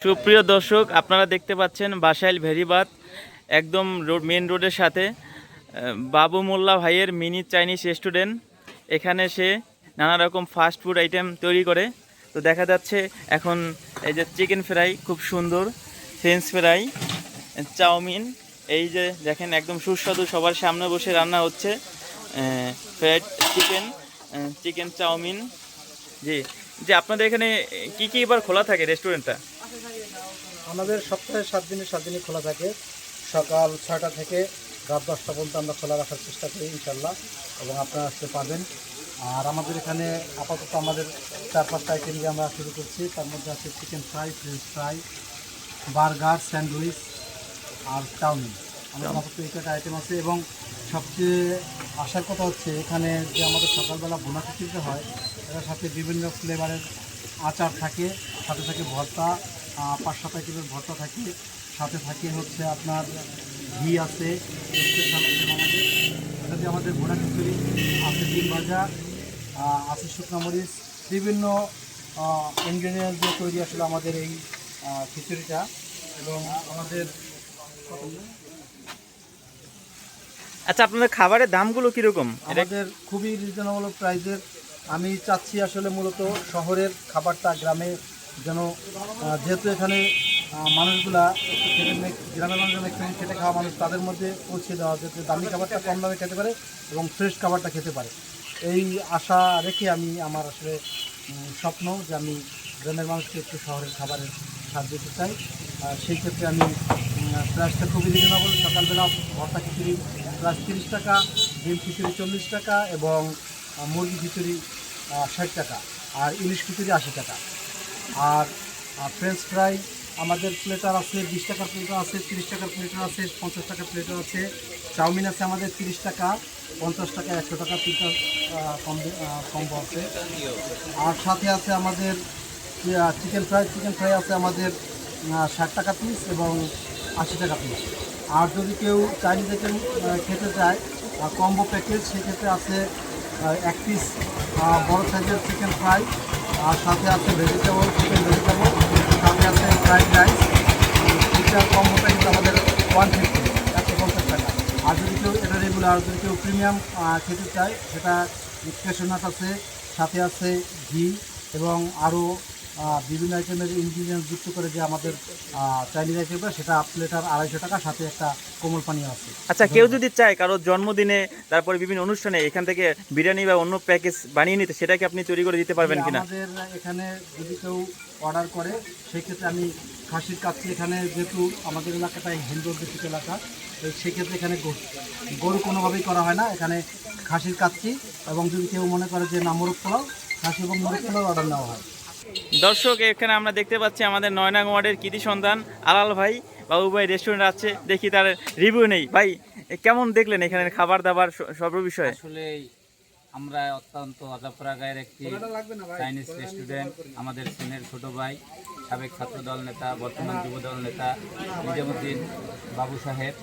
সুপ্রিয় দর্শক, আপনারা দেখতে পাচ্ছেন বাসাইল ভেরিবাদ একদম মেন রোডের সাথে বাবু মোল্লা ভাইয়ের মিনি চাইনিজ রেস্টুরেন্ট। এখানে সে নানা রকম ফাস্ট ফুড আইটেম তৈরি করে। তো দেখা যাচ্ছে এখন এই যে চিকেন ফ্রাই খুব সুন্দর, ফ্রেঞ্চ ফ্রাই, চাউমিন, এই যে দেখেন একদম সুস্বাদু সবার সামনে বসে রান্না হচ্ছে ফ্রাইড চিকেন চাউমিন। জি জি, আপনাদের এখানে কি কি এবার খোলা থাকে রেস্টুরেন্টটা? আমাদের সপ্তাহে 7 দিনে 7 দিনই খোলা থাকে। সকাল 6টা থেকে রাত 10টা পর্যন্ত আমরা খোলা রাখার চেষ্টা করি ইনশাল্লাহ, এবং আপনারা আসতে পারবেন। আর আমাদের এখানে আপাতত আমাদের 4-5টা আইটেম দিয়ে আমরা শুরু করছি। তার মধ্যে আছে chicken fry, French fry, burger, sandwich আর চাউমিন। আমাদের আপাতত এই কটা আইটেম আছে। এবং সবচেয়ে আসার কথা হচ্ছে এখানে যে আমাদের সকালবেলা ভুনা খিচুড়িটা হয়, এটার সাথে বিভিন্ন ফ্লেভারের আচার থাকে, সাথে থাকে ভর্তা, 5-7 আইটেমের ভর্তা থাকে, সাথে থাকে হচ্ছে আপনার ঘি আছে স্পেশাল আইটেম আমাদের। এটাতে আমাদের ভুনা খিচুড়ি আছে, ডিম ভাজা আছে, শুকনো মরিচ, বিভিন্ন ইনগ্রেডিয়েন্টস দিয়ে তৈরি আসলে আমাদের এই খিচুড়িটা। এবং আমাদের আচ্ছা, আপনাদের খাবারের দামগুলো কীরকম? আমাদের খুবই রিজনেবল প্রাইসের। আমি চাচ্ছি আসলে মূলত শহরের খাবারটা গ্রামে যেন, যেহেতু এখানে মানুষগুলা একটু গ্রামের মানুষজন একটু খেটে খাওয়া মানুষ, তাদের মধ্যে পৌঁছে দেওয়া যাতে দামি খাবারটা কম দামে খেতে পারে এবং ফ্রেশ খাবারটা খেতে পারে। এই আশা রেখে আমি আমার আসলে স্বপ্ন যে আমি গ্রামের মানুষকে একটু শহরের খাবারের স্বাদ দিতে চাই। সেই ক্ষেত্রে আমি প্রাইসটা খুবই রিজনেবল। সকালবেলা ভর্তা খিচুড়ি প্রাইস 30 টাকা, ডিম খিচুড়ি 40 টাকা, এবং মুরগি খিচুড়ি 60 টাকা, আর ইলিশ খিচুড়ি 80 টাকা। আর ফ্রেঞ্চ ফ্রাই আমাদের প্লেটার আছে 20 টাকার প্লেটার আছে, 30 টাকার প্লেটার আছে, 50 টাকার প্লেটার আছে। চাউমিন আছে আমাদের 30 টাকা, 50 টাকা, 100 টাকা প্লেটার কম্বো আছে। আর সাথে আছে আমাদের চিকেন ফ্রাই আছে আমাদের 60 টাকা পিস এবং 80 টাকা পিস। আর যদি কেউ চাইনিজ আইটেম খেতে চায় কম্বো প্যাকেজ, সেক্ষেত্রে আছে 1 পিস বড় সাইজের চিকেন ফ্রাই, আর সাথে আছে চিকেন ভেজিটেবল, সাথে আছে ফ্রাইড রাইস। এটা কম্বো প্যাকেজ আমাদের 150, 150 টাকা। আর যদি কেউ এটা রেগুলার, যদি কেউ প্রিমিয়াম খেতে চায়, সেটা স্পেশাল আছে, সাথে আছে ঘি এবং আরও বিভিন্ন আইটেমের ইনগ্রিডিয়েন্টস যুক্ত করে যে আমাদের চাইনিজ আইটেমটা, সেটা প্লেটার 250 টাকা, সাথে একটা কোমল পানীয় আছে। আচ্ছা, কেউ যদি চায় কারো জন্মদিনে, তারপরে বিভিন্ন অনুষ্ঠানে এখান থেকে বিরিয়ানি বা অন্য প্যাকেজ বানিয়ে নিতে, সেটা কি আপনি তৈরি করে দিতে পারবেন কিনা? আমাদের এখানে যদি কেউ অর্ডার করে, সেক্ষেত্রে আমি খাসির কাচ্চি, এখানে যেহেতু আমাদের এলাকাটাই হিন্দু অধ্যুষিত এলাকা, সেক্ষেত্রে এখানে গরু কোনোভাবেই করা হয় না, এখানে খাসির কাচ্চি। এবং যদি কেউ মনে করে যে না মোরগ পোলাও, খাসি এবং মোরগ পোলাও অর্ডার নেওয়া হয়। দর্শক, এখানে আমরা দেখতে পাচ্ছি আমাদের 9 নং ওয়ার্ডের কৃতি সন্তান আলাল ভাই, বাবু ভাই রেস্টুরেন্ট আছে। দেখি তার রিভিউ নেই। ভাই, কেমন দেখলেন এখানের খাবার দাবার সব বিষয়ে? আসলে আমরা অত্যন্ত অজাপরা গায়ের একটি চাইনিজ রেস্টুরেন্ট। আমাদের সিনের ছোট ভাই, সাবেক ছাত্রদল নেতা, বর্তমান যুবদল নেতা নিজামুদ্দিন বাবু সাহেব,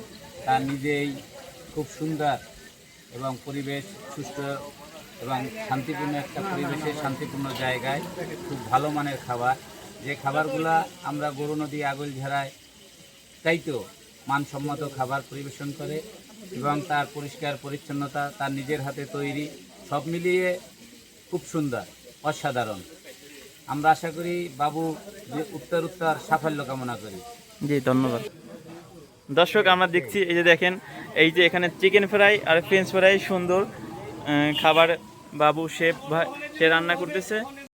তার নিজেই খুব সুন্দর এবং পরিবেশ সুস্থ এবং শান্তিপূর্ণ একটা পরিবেশে, শান্তিপূর্ণ জায়গায় খুব ভালো মানের খাবার, যে খাবারগুলা আমরা গরু নদী আগল ঝাড়ায় চাইতেও মানসম্মত খাবার পরিবেশন করে, এবং তার পরিষ্কার পরিচ্ছন্নতা, তার নিজের হাতে তৈরি, সব মিলিয়ে খুব সুন্দর, অসাধারণ। আমরা আশা করি বাবু যে উত্তর সাফল্য কামনা করি। জি, ধন্যবাদ। দর্শক, আমরা দেখছি এই যে দেখেন, এই যে এখানে চিকেন ফ্রাই আর ফ্রেঞ্চ ফ্রাই সুন্দর খাবার বাবু শেফ ভাই সে রান্না করতেছে।